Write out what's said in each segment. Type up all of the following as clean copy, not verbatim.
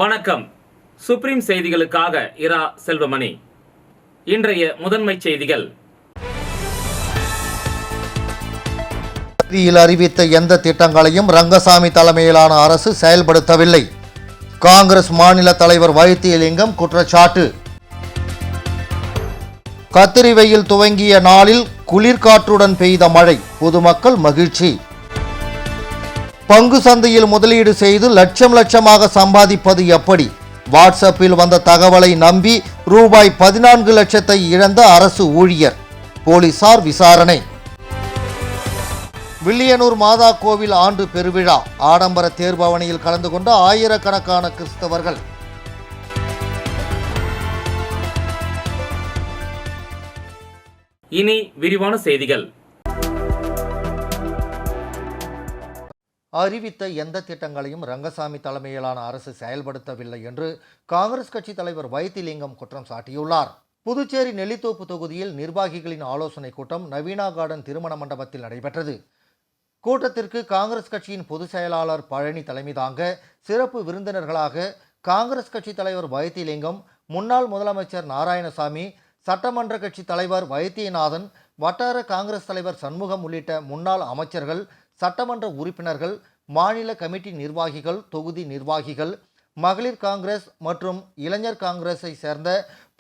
வணக்கம். சுப்ரீம் செய்திகளுக்காக இரா செல்வமணி. இன்றைய முதன்மை செய்திகள். அறிவித்த எந்த திட்டங்களையும் ரங்கசாமி தலைமையிலான அரசு செயல்படுத்தவில்லை. காங்கிரஸ் மாநில தலைவர் வைத்தியலிங்கம் குற்றச்சாட்டு. கத்திரி வெயில் துவங்கிய நாளில் குளிர்காற்றுடன் பெய்த மழை, பொதுமக்கள் மகிழ்ச்சி. பங்கு சந்தையில் முதலீடு செய்து லட்சமாக சம்பாதிப்பது எப்படி? வாட்ஸ்அப்பில் வந்த தகவலை நம்பி ரூபாய் 14 லட்சத்தை இழந்த அரசு ஊழியர், போலீசார் விசாரணை. வில்லியனூர் மாதா கோவில் ஆண்டு பெருவிழா, ஆடம்பர தேர்பவனியில் கலந்து கொண்ட ஆயிரக்கணக்கான கிறிஸ்தவர்கள். இனி விரிவான செய்திகள். அறிவித்த எந்த திட்டங்களையும் ரங்கசாமி தலைமையிலான அரசு செயல்படுத்தவில்லை என்று காங்கிரஸ் கட்சி தலைவர் வைத்திலிங்கம் குற்றம் சாட்டியுள்ளார். புதுச்சேரி நெல்லித்தோப்பு தொகுதியில் நிர்வாகிகளின் ஆலோசனை கூட்டம் நவீனா கார்டன் திருமண மண்டபத்தில் நடைபெற்றது. கூட்டத்திற்கு காங்கிரஸ் கட்சியின் பொதுச் செயலாளர் பழனி தலைமை தாங்க சிறப்பு விருந்தினர்களாக காங்கிரஸ் கட்சி தலைவர் வைத்திலிங்கம், முன்னாள் முதலமைச்சர் நாராயணசாமி, சட்டமன்ற கட்சி தலைவர் வைத்தியநாதன், வட்டார காங்கிரஸ் தலைவர் சண்முகம் உள்ளிட்ட முன்னாள் அமைச்சர்கள், சட்டமன்ற உறுப்பினர்கள், மாநில கமிட்டி நிர்வாகிகள், தொகுதி நிர்வாகிகள், மகளிர் காங்கிரஸ் மற்றும் இளைஞர் காங்கிரஸை சேர்ந்த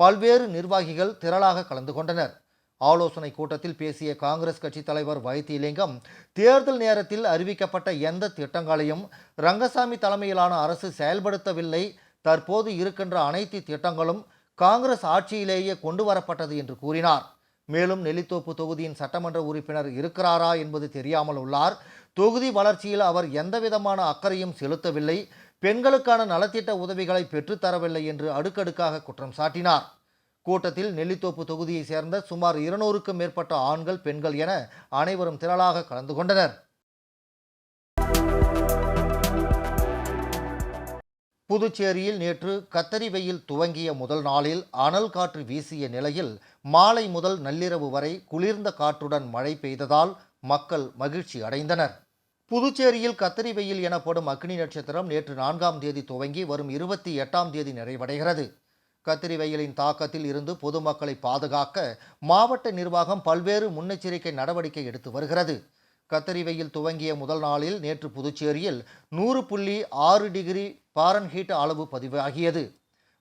பல்வேறு நிர்வாகிகள் திரளாக கலந்து கொண்டனர். ஆலோசனை கூட்டத்தில் பேசிய காங்கிரஸ் கட்சி தலைவர் வைத்திலிங்கம், தேர்தல் நேரத்தில் அறிவிக்கப்பட்ட எந்த திட்டங்களையும் ரங்கசாமி தலைமையிலான அரசு செயல்படுத்தவில்லை. தற்போது இருக்கின்ற அனைத்து திட்டங்களும் காங்கிரஸ் ஆட்சியிலேயே கொண்டு வரப்பட்டது என்று கூறினார். மேலும் நெல்லித்தோப்பு தொகுதியின் சட்டமன்ற உறுப்பினர் இருக்கிறாரா என்பது தெரியாமல் உள்ளார். தொகுதி வளர்ச்சியில் அவர் எந்தவிதமான அக்கறையும் செலுத்தவில்லை. பெண்களுக்கான நலத்திட்ட உதவிகளை பெற்றுத்தரவில்லை என்று அடுக்கடுக்காக குற்றம் சாட்டினார். கூட்டத்தில் நெல்லித்தோப்பு தொகுதியை சேர்ந்த சுமார் 200க்கும் மேற்பட்ட ஆண்கள், பெண்கள் என அனைவரும் திரளாக கலந்து கொண்டனர். புதுச்சேரியில் நேற்று கத்தரி வெயில் துவங்கிய முதல் நாளில் அனல் காற்று வீசிய நிலையில் மாலை முதல் நள்ளிரவு வரை குளிர்ந்த காற்றுடன் மழை பெய்ததால் மக்கள் மகிழ்ச்சி அடைந்தனர். புதுச்சேரியில் கத்தரி வெயில் எனப்படும் அக்னி நட்சத்திரம் நேற்று 4ஆம் தேதி துவங்கி வரும் 28ஆம் தேதி நிறைவடைகிறது. கத்தரி வெயிலின் தாக்கத்தில் இருந்து பொதுமக்களை பாதுகாக்க மாவட்ட நிர்வாகம் பல்வேறு முன்னெச்சரிக்கை நடவடிக்கை எடுத்து வருகிறது. கத்தரி வெயில் துவங்கிய முதல் நாளில் நேற்று புதுச்சேரியில் 100.6 டிகிரி பாரன்ஹீட் அளவு பதிவாகியது.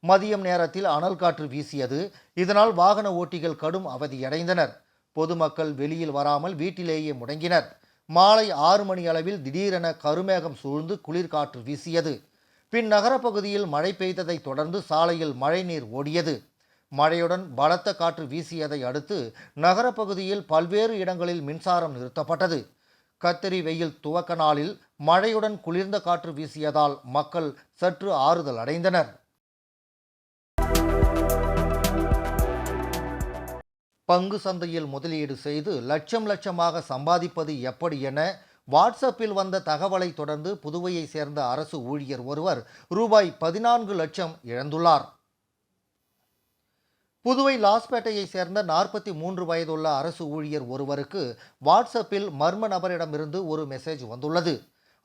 மதியம் நேரத்தில் அனல் காற்று வீசியது. இதனால் வாகன ஓட்டிகள் கடும் அவதியடைந்தனர். பொதுமக்கள் வெளியில் வராமல் வீட்டிலேயே முடங்கினர். மாலை 6 மணி அளவில் திடீரென கருமேகம் சூழ்ந்து குளிர்காற்று வீசியது. பின் நகரப்பகுதியில் மழை பெய்ததை தொடர்ந்து சாலையில் மழைநீர் ஓடியது. மழையுடன் பலத்த காற்று வீசியதை அடுத்து நகரப்பகுதியில் பல்வேறு இடங்களில் மின்சாரம் நிறுத்தப்பட்டது. கத்தரி வெயில் துவக்க நாளில் மழையுடன் குளிர்ந்த காற்று வீசியதால் மக்கள் சற்று ஆறுதல் அடைந்தனர். பங்கு சந்தையில் முதலீடு செய்து லட்சமாக சம்பாதிப்பது எப்படி என வாட்ஸ்அப்பில் வந்த தகவலை தொடர்ந்து புதுவையை சேர்ந்த அரசு ஊழியர் ஒருவர் ரூபாய் 14 லட்சம் இழந்துள்ளார். புதுவை லாஸ்பேட்டையை சேர்ந்த 43 வயதுள்ள அரசு ஊழியர் ஒருவருக்கு வாட்ஸ்அப்பில் மர்ம நபரிடமிருந்து ஒரு மெசேஜ் வந்துள்ளது.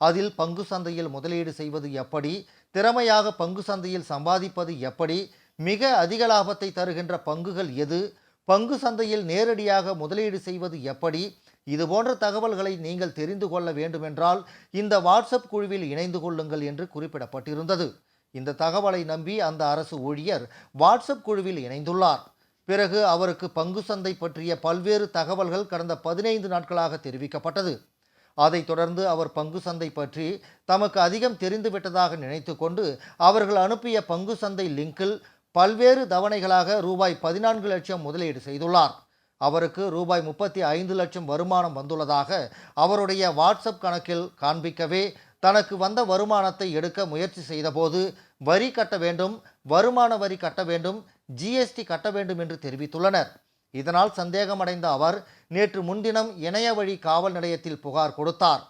அதில் பங்கு சந்தையில் முதலீடு செய்வது எப்படி, திறமையாக பங்கு சந்தையில் சம்பாதிப்பது எப்படி, மிக அதிக லாபத்தை தருகின்ற பங்குகள் எது, பங்கு சந்தையில் நேரடியாக முதலீடு செய்வது எப்படி, இதுபோன்ற தகவல்களை நீங்கள் தெரிந்து கொள்ள வேண்டுமென்றால் இந்த வாட்ஸ்அப் குழுவில் இணைந்து கொள்ளுங்கள் என்று குறிப்பிடப்பட்டிருந்தது. இந்த தகவலை நம்பி அந்த அரசு ஊழியர் வாட்ஸ்அப் குழுவில் இணைந்துள்ளார். பிறகு அவருக்கு பங்கு சந்தை பற்றிய பல்வேறு தகவல்கள் கடந்த 15 நாட்களாக தெரிவிக்கப்பட்டது. அதைத் தொடர்ந்து அவர் பங்கு சந்தை பற்றி தமக்கு அதிகம் தெரிந்துவிட்டதாக நினைத்து கொண்டு அவர்கள் அனுப்பிய பங்கு சந்தை லிங்கில் பல்வேறு தவணைகளாக ரூபாய் 14 லட்சம் முதலீடு செய்துள்ளார். அவருக்கு ரூபாய் 35 லட்சம் வருமானம் வந்துள்ளதாக அவருடைய வாட்ஸ்அப் கணக்கில் காண்பிக்கவே தனக்கு வந்த வருமானத்தை எடுக்க முயற்சி செய்தபோது வரி கட்ட வேண்டும், வருமான வரி கட்ட வேண்டும், ஜிஎஸ்டி கட்ட வேண்டும் என்று தெரிவித்துள்ளனர். இதனால் சந்தேகமடைந்த அவர் நேற்று முன்தினம் இணைய வழி காவல் நிலையத்தில் புகார் கொடுத்தார்.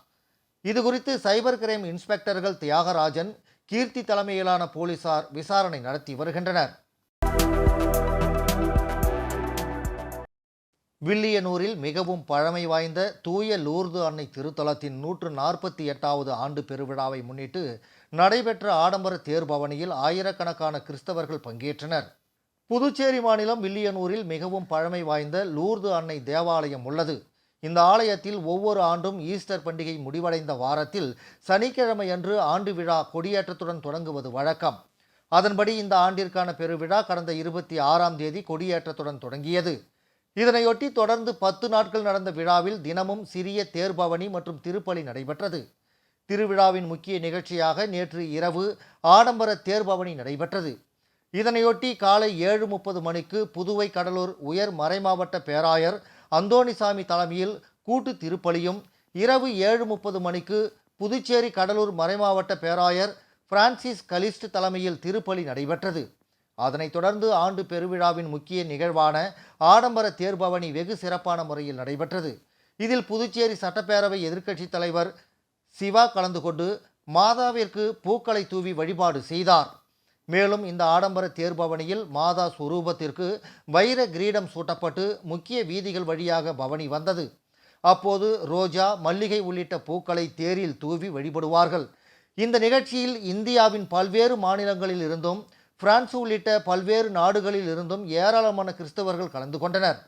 இதுகுறித்து சைபர் கிரைம் இன்ஸ்பெக்டர்கள் தியாகராஜன், கீர்த்தி தலைமையிலான போலீசார் விசாரணை நடத்தி வருகின்றனர். வில்லியனூரில் மிகவும் பழமை வாய்ந்த தூய லூர்து அன்னை திருத்தலத்தின் 148வது ஆண்டு பெருவிழாவை முன்னிட்டு நடைபெற்ற ஆடம்பர தேர்பவனியில் ஆயிரக்கணக்கான கிறிஸ்தவர்கள் பங்கேற்றனர். புதுச்சேரி மாநிலம் வில்லியனூரில் மிகவும் பழமை வாய்ந்த லூர்து அன்னை தேவாலயம் உள்ளது. இந்த ஆலயத்தில் ஒவ்வொரு ஆண்டும் ஈஸ்டர் பண்டிகை முடிவடைந்த வாரத்தில் சனிக்கிழமையன்று ஆண்டு விழா கொடியேற்றத்துடன் தொடங்குவது வழக்கம். அதன்படி இந்த ஆண்டிற்கான பெருவிழா கடந்த 26ஆம் தேதி கொடியேற்றத்துடன் தொடங்கியது. இதனையொட்டி தொடர்ந்து 10 நாட்கள் நடந்த விழாவில் தினமும் சிறிய தேர்பவனி மற்றும் திருப்பலி நடைபெற்றது. திருவிழாவின் முக்கிய நிகழ்ச்சியாக நேற்று இரவு ஆடம்பர தேர்பவனி நடைபெற்றது. இதனையொட்டி காலை 7:30 மணிக்கு புதுவை கடலூர் உயர் மறைமாவட்ட பேராயர் அந்தோணிசாமி தலைமையில் கூட்டு திருப்பலியும், இரவு 7:30 மணிக்கு புதுச்சேரி கடலூர் மறைமாவட்ட பேராயர் பிரான்சிஸ் கலிஸ்ட் தலைமையில் திருப்பலி நடைபெற்றது. அதனைத் தொடர்ந்து ஆண்டு பெருவிழாவின் முக்கிய நிகழ்வான ஆடம்பர தேர்பவனி வெகு சிறப்பான முறையில் நடைபெற்றது. இதில் புதுச்சேரி சட்டப்பேரவை எதிர்க்கட்சித் தலைவர் சிவா கலந்து கொண்டு மாதாவிற்கு பூக்களை தூவி வழிபாடு செய்தார். மேலும் இந்த ஆடம்பர தேர்பவனியில் மாதா சுரூபத்திற்கு வைர கிரீடம் சூட்டப்பட்டு முக்கிய வீதிகள் வழியாக பவனி வந்தது. அப்போது ரோஜா, மல்லிகை உள்ளிட்ட பூக்களை தேரில் தூவி வழிபடுவார்கள். இந்த நிகழ்ச்சியில் இந்தியாவின் பல்வேறு மாநிலங்களில் இருந்தும் பிரான்ஸ் உள்ளிட்ட பல்வேறு நாடுகளில் இருந்தும் ஏராளமான கிறிஸ்தவர்கள் கலந்து கொண்டனர்.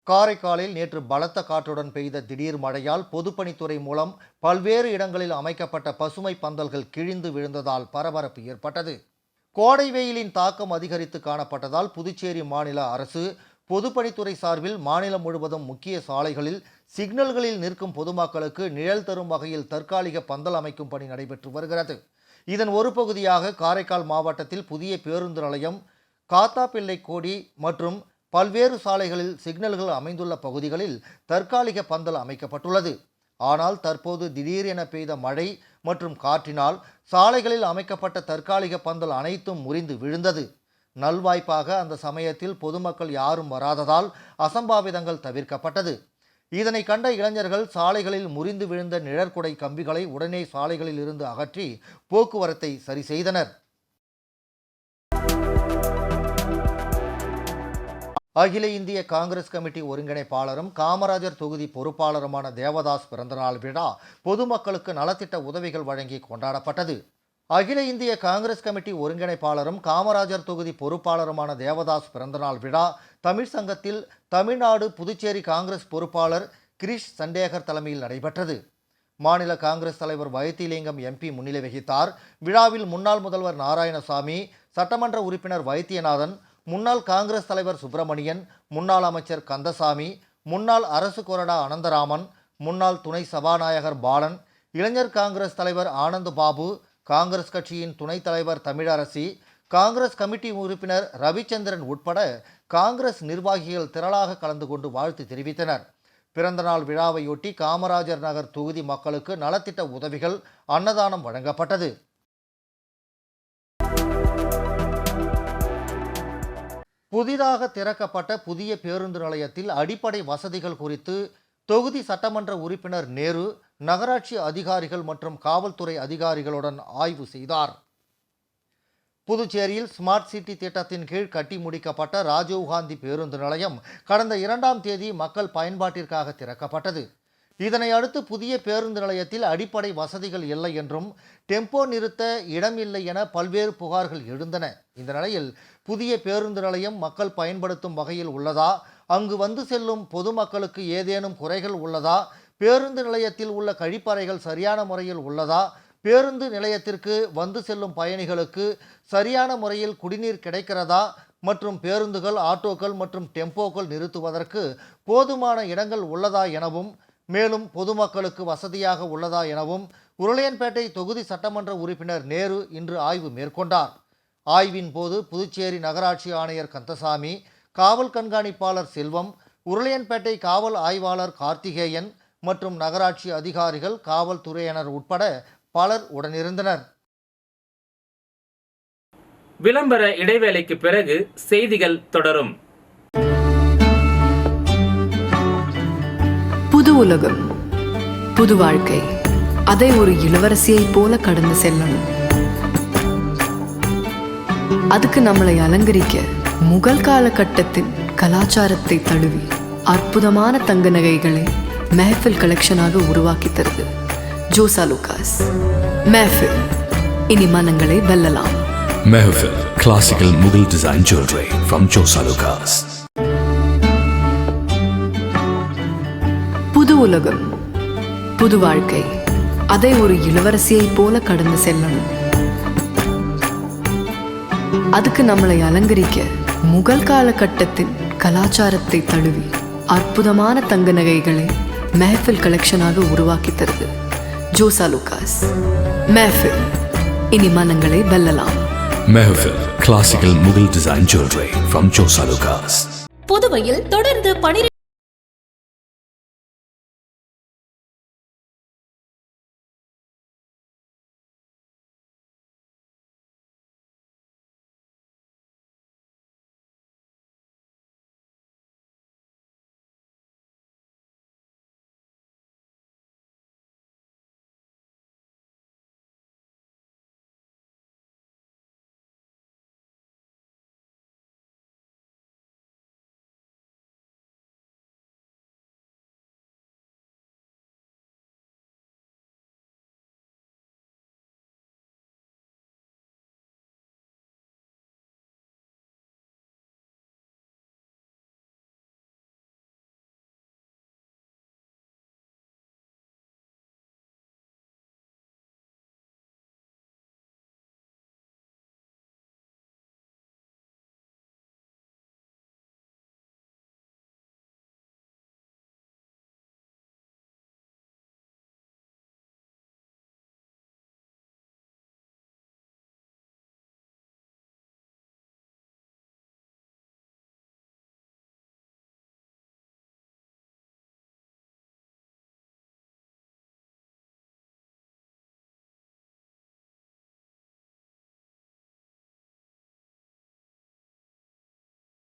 காரைக்காலில் நேற்று பலத்த காற்றுடன் பெய்த திடீர் மழையால் பொதுப்பணித்துறை மூலம் பல்வேறு இடங்களில் அமைக்கப்பட்ட பசுமை பந்தல்கள் கிழிந்து விழுந்ததால் பரபரப்பு ஏற்பட்டது. கோடை வெயிலின் தாக்கம் அதிகரித்து காணப்பட்டதால் புதுச்சேரி மாநில அரசு பொதுப்பணித்துறை சார்பில் மாநிலம் முழுவதும் முக்கிய சாலைகளில் சிக்னல்களில் நிற்கும் பொதுமக்களுக்கு நிழல் தரும் வகையில் தற்காலிக பந்தல் அமைக்கும் பணி நடைபெற்று வருகிறது. இதன் ஒரு பகுதியாக காரைக்கால் மாவட்டத்தில் புதிய பேருந்து நிலையம், காத்தாப்பிள்ளை கோடி மற்றும் பல்வேறு சாலைகளில் சிக்னல்கள் அமைந்துள்ள பகுதிகளில் தற்காலிக பந்தல் அமைக்கப்பட்டுள்ளது. ஆனால் தற்போது திடீரென பெய்த மழை மற்றும் காற்றினால் சாலைகளில் அமைக்கப்பட்ட தற்காலிக பந்தல் அனைத்தும் முறிந்து விழுந்தது. நல்வாய்ப்பாக அந்த சமயத்தில் பொதுமக்கள் யாரும் வராததால் அசம்பாவிதங்கள் தவிர்க்கப்பட்டது. இதனை கண்ட இளைஞர்கள் சாலைகளில் முறிந்து விழுந்த நிழற்குடை கம்பிகளை உடனே சாலைகளில் இருந்து அகற்றி போக்குவரத்தை சரி செய்தனர். அகில இந்திய காங்கிரஸ் கமிட்டி ஒருங்கிணைப்பாளரும் காமராஜர் தொகுதி பொறுப்பாளருமான தேவதாஸ் பிறந்தநாள் விழா பொதுமக்களுக்கு நலத்திட்ட உதவிகள் வழங்கி கொண்டாடப்பட்டது. அகில இந்திய காங்கிரஸ் கமிட்டி ஒருங்கிணைப்பாளரும் காமராஜர் தொகுதி பொறுப்பாளருமான தேவதாஸ் பிறந்தநாள் விழா தமிழ் சங்கத்தில் தமிழ்நாடு புதுச்சேரி காங்கிரஸ் பொறுப்பாளர் கிரீஷ் சண்டேகர் தலைமையில் நடைபெற்றது. மாநில காங்கிரஸ் தலைவர் வைத்திலிங்கம் MP முன்னிலை வகித்தார். விழாவில் முன்னாள் முதல்வர் நாராயணசாமி, சட்டமன்ற உறுப்பினர் வைத்தியநாதன், முன்னாள் காங்கிரஸ் தலைவர் சுப்பிரமணியன், முன்னாள் அமைச்சர் கந்தசாமி, முன்னாள் அரசு கொறடா அனந்தராமன், முன்னாள் துணை சபாநாயகர் பாலன், இளைஞர் காங்கிரஸ் தலைவர் ஆனந்த் பாபு, காங்கிரஸ் கட்சியின் துணைத் தலைவர் தமிழரசி, காங்கிரஸ் கமிட்டி உறுப்பினர் ரவிச்சந்திரன் உட்பட காங்கிரஸ் நிர்வாகிகள் திரளாக கலந்து கொண்டு வாழ்த்து தெரிவித்தனர். பிறந்தநாள் விழாவையொட்டி காமராஜர் நகர் தொகுதி மக்களுக்கு நலத்திட்ட உதவிகள், அன்னதானம் வழங்கப்பட்டது. புதிதாக திறக்கப்பட்ட புதிய பேருந்து நிலையத்தில் அடிப்படை வசதிகள் குறித்து தொகுதி சட்டமன்ற உறுப்பினர் நேரு நகராட்சி அதிகாரிகள் மற்றும் காவல்துறை அதிகாரிகளுடன் ஆய்வு செய்தார். புதுச்சேரியில் ஸ்மார்ட் சிட்டி திட்டத்தின் கீழ் கட்டி முடிக்கப்பட்ட ராஜீவ்காந்தி பேருந்து நிலையம் கடந்த 2ஆம் தேதி மக்கள் பயன்பாட்டிற்காக திறக்கப்பட்டது. இதனை அடுத்து புதிய பேருந்து நிலையத்தில் அடிப்படை வசதிகள் இல்லை என்றும் டெம்போ நிறுத்த இடம் இல்லை என பல்வேறு புகார்கள் எழுந்தன. இந்த நிலையில் புதிய பேருந்து நிலையம் மக்கள் பயன்படுத்தும் வகையில் உள்ளதா, அங்கு வந்து செல்லும் பொதுமக்களுக்கு ஏதேனும் குறைகள் உள்ளதா, பேருந்து நிலையத்தில் உள்ள கழிப்பறைகள் சரியான முறையில் உள்ளதா, பேருந்து நிலையத்திற்கு வந்து செல்லும் பயணிகளுக்கு சரியான முறையில் குடிநீர் கிடைக்கிறதா மற்றும் பேருந்துகள், ஆட்டோக்கள் மற்றும் டெம்போக்கள் நிறுத்துவதற்கு போதுமான இடங்கள் உள்ளதா எனவும், மேலும் பொதுமக்களுக்கு வசதியாக உள்ளதா எனவும் உருளையன்பேட்டை தொகுதி சட்டமன்ற உறுப்பினர் நேரு இன்று ஆய்வு மேற்கொண்டார். ஆய்வின் போது புதுச்சேரி நகராட்சி ஆணையர் கந்தசாமி, காவல் கண்காணிப்பாளர் செல்வம், உருளையன்பேட்டை காவல் ஆய்வாளர் கார்த்திகேயன் மற்றும் நகராட்சி அதிகாரிகள், காவல்துறையினர் உட்பட பலர் உடனிருந்தனர். விளம்பர இடைவேளைக்கு பிறகு செய்திகள் தொடரும். புது உலகம் புது வாழ்க்கை, அதை ஒரு இளவரசியைப் போல கடந்து செல்லணும். அதுக்கு நம்மளை அலங்கரிக்க முகல் காலகட்டத்தின் கலாச்சாரத்தை தழுவி அற்புதமான தங்க நகைகளை மெஹஃபில் கலெக்ஷனாக உருவாக்கி தருது ஜோசா லூகாஸ். மெஹஃபில், இனி மனங்களை வெல்லலாம். Mehfil, classical Mughal design jewelry from Josa Lucas. புது உலகம், புது வாழ்க்கை, அதை ஒரு இளவரசியைப் போல கடந்து செல்லணும். அதுக்கு நம்மளை அலங்கரிக்க முகல் காலகட்டத்தின் கலாச்சாரத்தை தழுவி அற்புதமான தங்க நகைகளை மெஹஃபில் கலெக்ஷனாக உருவாக்கி தருது ஜோசா லூகாஸ். மெஹஃபில், இனி மனங்களை வெல்லலாம். Mehfil, classical Mughal design jewelry from Josa Lucas. புதுவையில் தொடர்ந்து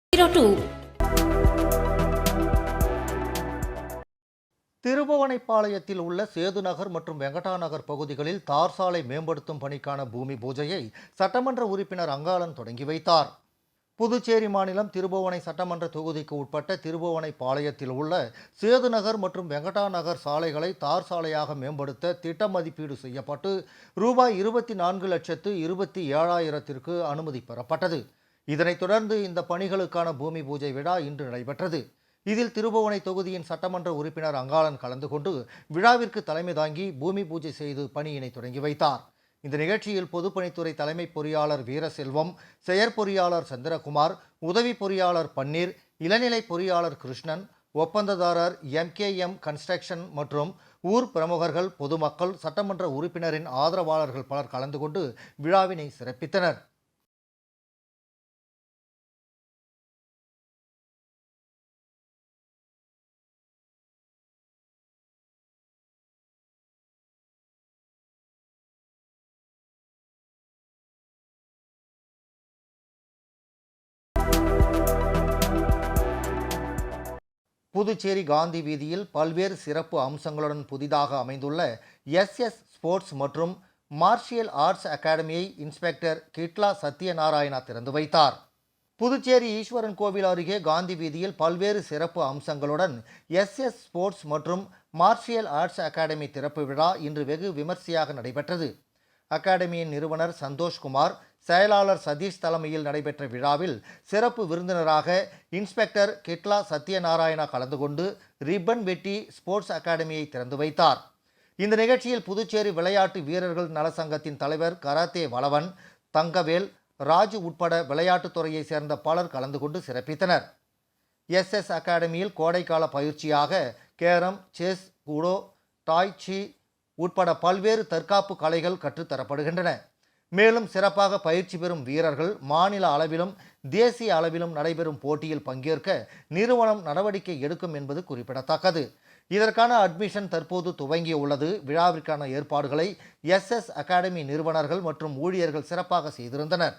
12திருபுவனைப்பாளையத்தில் உள்ள சேதுநகர் மற்றும் வெங்கடாநகர் பகுதிகளில் தார் சாலை மேம்படுத்தும் பணிக்கான பூமி பூஜையை சட்டமன்ற உறுப்பினர் அங்காளன் தொடங்கி வைத்தார். புதுச்சேரி மாநிலம் திருபுவனை சட்டமன்ற தொகுதிக்கு உட்பட்ட திருபுவனைப்பாளையத்தில் உள்ள சேதுநகர் மற்றும் வெங்கடாநகர் சாலைகளை தார் சாலையாக மேம்படுத்த திட்ட மதிப்பீடு செய்யப்பட்டு ரூபாய் 24,27,000 அனுமதி பெறப்பட்டது. இதனைத் தொடர்ந்து இந்த பணிகளுக்கான பூமி பூஜை விழா இன்று நடைபெற்றது. இதில் திருபுவனை தொகுதியின் சட்டமன்ற உறுப்பினர் அங்காளன் கலந்து கொண்டு விழாவிற்கு தலைமை தாங்கி பூமி பூஜை செய்து பணியினை தொடங்கி வைத்தார். இந்த நிகழ்ச்சியில் பொதுப்பணித்துறை தலைமை பொறியாளர் வீரசெல்வம், செயற்பொறியாளர் சந்திரகுமார், உதவி பொறியாளர் பன்னீர், இளநிலை பொறியாளர் கிருஷ்ணன், ஒப்பந்ததாரர் MKM கன்ஸ்ட்ரக்ஷன் மற்றும் ஊர் பிரமுகர்கள், பொதுமக்கள், சட்டமன்ற உறுப்பினரின் ஆதரவாளர்கள் பலர் கலந்து கொண்டு விழாவினை சிறப்பித்தனர். புதுச்சேரி காந்தி வீதியில் பல்வேறு சிறப்பு அம்சங்களுடன் புதிதாக அமைந்துள்ள SS ஸ்போர்ட்ஸ் மற்றும் மார்ஷியல் ஆர்ட்ஸ் அகாடமியை இன்ஸ்பெக்டர் கிட்லா சத்யநாராயணா திறந்து வைத்தார். புதுச்சேரி ஈஸ்வரன் கோவில் அருகே காந்தி வீதியில் பல்வேறு சிறப்பு அம்சங்களுடன் SS ஸ்போர்ட்ஸ் மற்றும் மார்ஷியல் ஆர்ட்ஸ் அகாடமி திறப்பு விழா இன்று வெகு விமர்சையாக நடைபெற்றது. அகாடமியின் நிறுவனர் சந்தோஷ்குமார், செயலாளர் சதீஷ் தலைமையில் நடைபெற்ற விழாவில் சிறப்பு விருந்தினராக இன்ஸ்பெக்டர் கிட்லா சத்யநாராயணா கலந்து கொண்டு ரிப்பன் வெட்டி ஸ்போர்ட்ஸ் அகாடமியை திறந்து வைத்தார். இந்த நிகழ்ச்சியில் புதுச்சேரி விளையாட்டு வீரர்கள் நலசங்கத்தின் தலைவர் கராத்தே வளவன், தங்கவேல், ராஜு உட்பட விளையாட்டுத்துறையை சேர்ந்த பலர் கலந்து கொண்டு சிறப்பித்தனர். SS அகாடமியில் கோடைக்கால பயிற்சியாக கேரம், செஸ், குடோ, டாய்ச்சி உட்பட பல்வேறு தற்காப்பு கலைகள் கற்றுத்தரப்படுகின்றன. மேலும் சிறப்பாக பயிற்சி பெறும் வீரர்கள் மாநில அளவிலும் தேசிய அளவிலும் நடைபெறும் போட்டியில் பங்கேற்க நிறுவனம் நடவடிக்கை எடுக்கும் என்பது குறிப்பிடத்தக்கது. இதற்கான அட்மிஷன் தற்போது துவங்கியுள்ளது. விழாவிற்கான ஏற்பாடுகளை SS அகாடமி நிறுவனர்கள் மற்றும் ஊழியர்கள் சிறப்பாக செய்திருந்தனர்.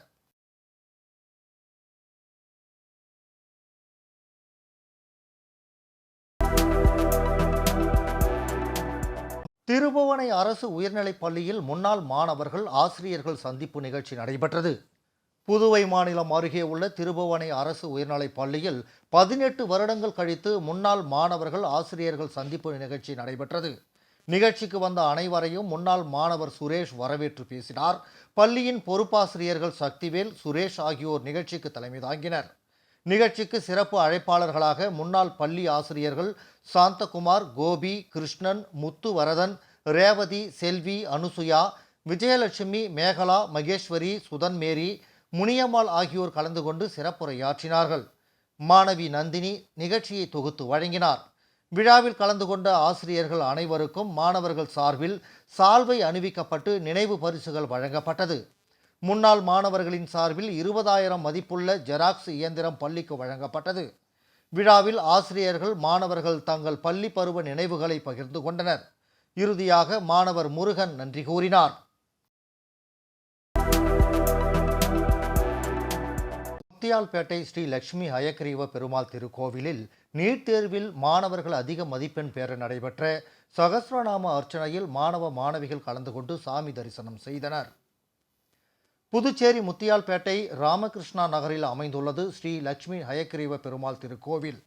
திருபுவனை அரசு உயர்நிலைப் பள்ளியில் முன்னாள் மாணவர்கள் ஆசிரியர்கள் சந்திப்பு நிகழ்ச்சி நடைபெற்றது. புதுவை மாநிலம் அருகே உள்ள திருபுவனை அரசு உயர்நிலைப் பள்ளியில் 18 வருடங்கள் கழித்து முன்னாள் மாணவர்கள் ஆசிரியர்கள் சந்திப்பு நிகழ்ச்சி நடைபெற்றது. நிகழ்ச்சிக்கு வந்த அனைவரையும் முன்னாள் மாணவர் சுரேஷ் வரவேற்று பேசினார். பள்ளியின் பொறுப்பாசிரியர்கள் சக்திவேல், சுரேஷ் ஆகியோர் நிகழ்ச்சிக்கு தலைமை தாங்கினர். நிகழ்ச்சிக்கு சிறப்பு அழைப்பாளர்களாக முன்னாள் பள்ளி ஆசிரியர்கள் சாந்தகுமார், கோபி, கிருஷ்ணன், முத்துவரதன், ரேவதி, செல்வி, அனுசுயா, விஜயலட்சுமி, மேகலா, மகேஸ்வரி, சுதன்மேரி, முனியம்மாள் ஆகியோர் கலந்து கொண்டு சிறப்புரையாற்றினார்கள். மாணவி நந்தினி நிகழ்ச்சியை தொகுத்து வழங்கினார். விழாவில் கலந்து கொண்ட ஆசிரியர்கள் அனைவருக்கும் மாணவர்கள் சார்பில் சால்வை அணிவிக்கப்பட்டு நினைவு பரிசுகள் வழங்கப்பட்டது. முன்னாள் மாணவர்களின் சார்பில் 20,000 மதிப்புள்ள ஜெராக்ஸ் இயந்திரம் பள்ளிக்கு வழங்கப்பட்டது. விழாவில் ஆசிரியர்கள் மாணவர்கள் தங்கள் பள்ளி பருவ நினைவுகளை பகிர்ந்து கொண்டனர். இறுதியாக மாணவர் முருகன் நன்றி கூறினார். முத்தியால்பேட்டை ஸ்ரீ லட்சுமி ஹயக்ரீவ பெருமாள் திருக்கோவிலில் நீட் தேர்வில் மாணவர்கள் அதிக மதிப்பெண் பெற நடைபெற்ற சகஸ்ரநாம அர்ச்சனையில் மாணவ மாணவிகள் கலந்து கொண்டு சாமி தரிசனம் செய்தனர். புதுச்சேரி முத்தியால்பேட்டை ராமகிருஷ்ணா நகரில் அமைந்துள்ளது ஸ்ரீ லட்சுமி ஹயக்ரீவ பெருமாள் திருக்கோவில்.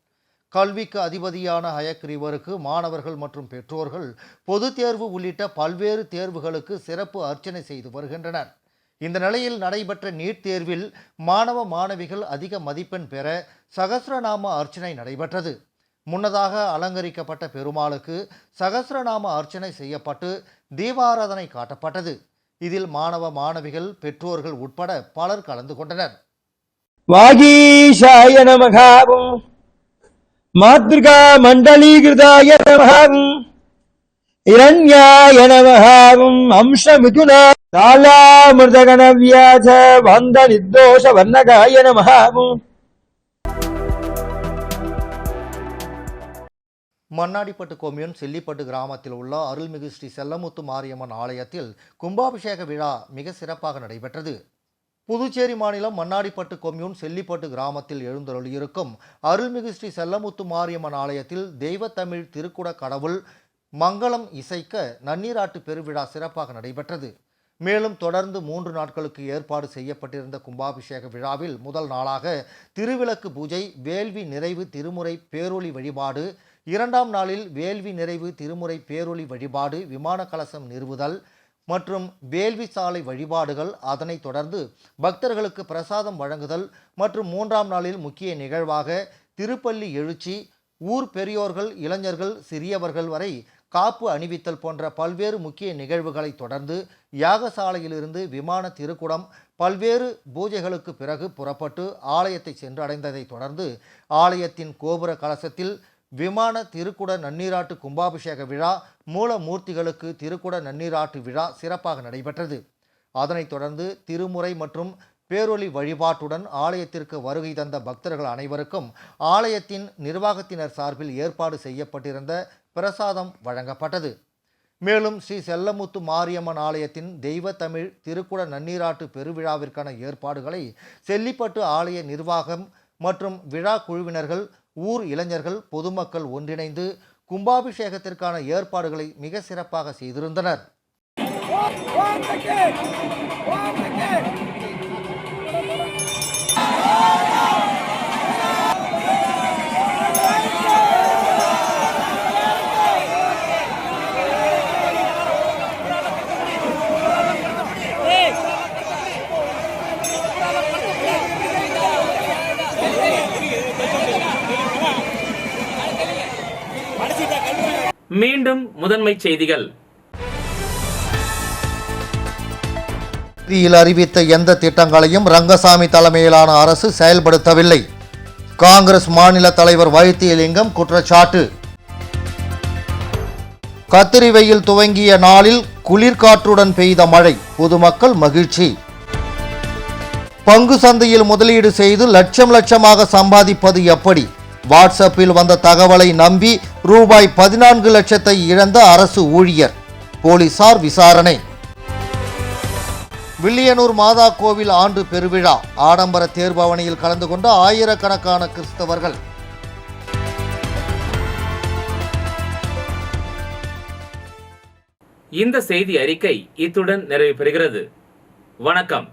கல்விக்கு அதிபதியான ஹயக்ரீவருக்கு மாணவர்கள் மற்றும் பெற்றோர்கள் பொது தேர்வு உள்ளிட்ட பல்வேறு தேர்வுகளுக்கு சிறப்பு அர்ச்சனை செய்து வருகின்றனர். இந்த நிலையில் நடைபெற்ற நீட் தேர்வில் மாணவ மாணவிகள் அதிக மதிப்பெண் பெற சகஸ்ரநாம அர்ச்சனை நடைபெற்றது. முன்னதாக அலங்கரிக்கப்பட்ட பெருமாளுக்கு சகஸ்ரநாம அர்ச்சனை செய்யப்பட்டு தீபாராதனை காட்டப்பட்டது. இதில் மாணவ மாணவிகள், பெற்றோர்கள் உட்பட பலர் கலந்து கொண்டனர். வாகீஷாய நமகாவும் மாத்ருகா மண்டலீகிருதாய நமகாவும் இரண்யாய நமகாவும் அம்சமிதுன தாலாமிருதகணவ்யாச வந்த நிர்தோஷ வர்ணகாய நமகாவும். மண்ணாடிப்பட்டு கொம்யூன் செல்லிப்பட்டு கிராமத்தில் உள்ள அருள்மிகு ஸ்ரீ செல்லமுத்து மாரியம்மன் ஆலயத்தில் கும்பாபிஷேக விழா மிக சிறப்பாக நடைபெற்றது. புதுச்சேரி மாநிலம் மண்ணாடிப்பட்டு கொம்யூன் செல்லிப்பட்டு கிராமத்தில் எழுந்தருளியிருக்கும் அருள்மிகு ஸ்ரீ செல்லமுத்து மாரியம்மன் ஆலயத்தில் தெய்வத்தமிழ் திருக்குட கடவுள் மங்களம் இசைக்க நன்னீராட்டு பெருவிழா சிறப்பாக நடைபெற்றது. மேலும் தொடர்ந்து 3 நாட்களுக்கு ஏற்பாடு செய்யப்பட்டிருந்த கும்பாபிஷேக விழாவில் முதல் நாளாக திருவிளக்கு பூஜை, வேள்வி நிறைவு திருமுறை பேரொளி வழிபாடு, 2ஆம் நாளில் வேள்வி நிறைவு திருமுறை பேரொளி வழிபாடு, விமான கலசம் நிறுவுதல் மற்றும் வேள்வி சாலை வழிபாடுகள், அதனைத் தொடர்ந்து பக்தர்களுக்கு பிரசாதம் வழங்குதல் மற்றும் 3ஆம் நாளில் முக்கிய நிகழ்வாக திருப்பள்ளி எழுச்சி, ஊர் பெரியோர்கள், இளைஞர்கள், சிறியவர்கள் வரை காப்பு அணிவித்தல் போன்ற பல்வேறு முக்கிய நிகழ்வுகளை தொடர்ந்து யாகசாலையிலிருந்து விமான திருக்குடம் பல்வேறு பூஜைகளுக்கு பிறகு புறப்பட்டு ஆலயத்தை சென்றடைந்ததை தொடர்ந்து ஆலயத்தின் கோபுர கலசத்தில் விமான திருக்குட நன்னீராட்டு கும்பாபிஷேக விழா, மூலமூர்த்திகளுக்கு திருக்குட நன்னீராட்டு விழா சிறப்பாக நடைபெற்றது. அதனைத் தொடர்ந்து திருமுறை மற்றும் பேரொளி வழிபாட்டுடன் ஆலயத்திற்கு வருகை தந்த பக்தர்கள் அனைவருக்கும் ஆலயத்தின் நிர்வாகத்தினர் சார்பில் ஏற்பாடு செய்யப்பட்டிருந்த பிரசாதம் வழங்கப்பட்டது. மேலும் ஸ்ரீ செல்லமுத்து மாரியம்மன் ஆலயத்தின் தெய்வத்தமிழ் திருக்குட நன்னீராட்டு பெருவிழாவிற்கான ஏற்பாடுகளை செல்லிப்பட்டு ஆலய நிர்வாகம் மற்றும் விழா குழுவினர்கள், ஊர் இளைஞர்கள், பொதுமக்கள் ஒன்றிணைந்து கும்பாபிஷேகத்திற்கான ஏற்பாடுகளை மிக சிறப்பாக செய்திருந்தனர். மீண்டும் முதன்மை செய்திகள். அறிவித்த எந்த திட்டங்களையும் ரங்கசாமி தலைமையிலான அரசு செயல்படுத்தவில்லை. காங்கிரஸ் மாநில தலைவர் வைத்தியலிங்கம் குற்றச்சாட்டு. கத்திரி வெயில் துவங்கிய நாளில் குளிர்காற்றுடன் பெய்த மழை, பொதுமக்கள் மகிழ்ச்சி. பங்கு சந்தையில் முதலீடு செய்து லட்சமாக சம்பாதிப்பது எப்படி? வாட்ஸ்அப்பில் வந்த தகவலை நம்பி ரூபாய் 14 லட்சத்தை இழந்த அரசு ஊழியர், போலீசார் விசாரணை. வில்லியனூர் மாதா கோவில் ஆண்டு பெருவிழா, ஆடம்பர தேர்பவனியில் கலந்து கொண்ட ஆயிரக்கணக்கான கிறிஸ்தவர்கள். இந்த செய்தி அறிக்கை இத்துடன் நிறைவு பெறுகிறது. வணக்கம்.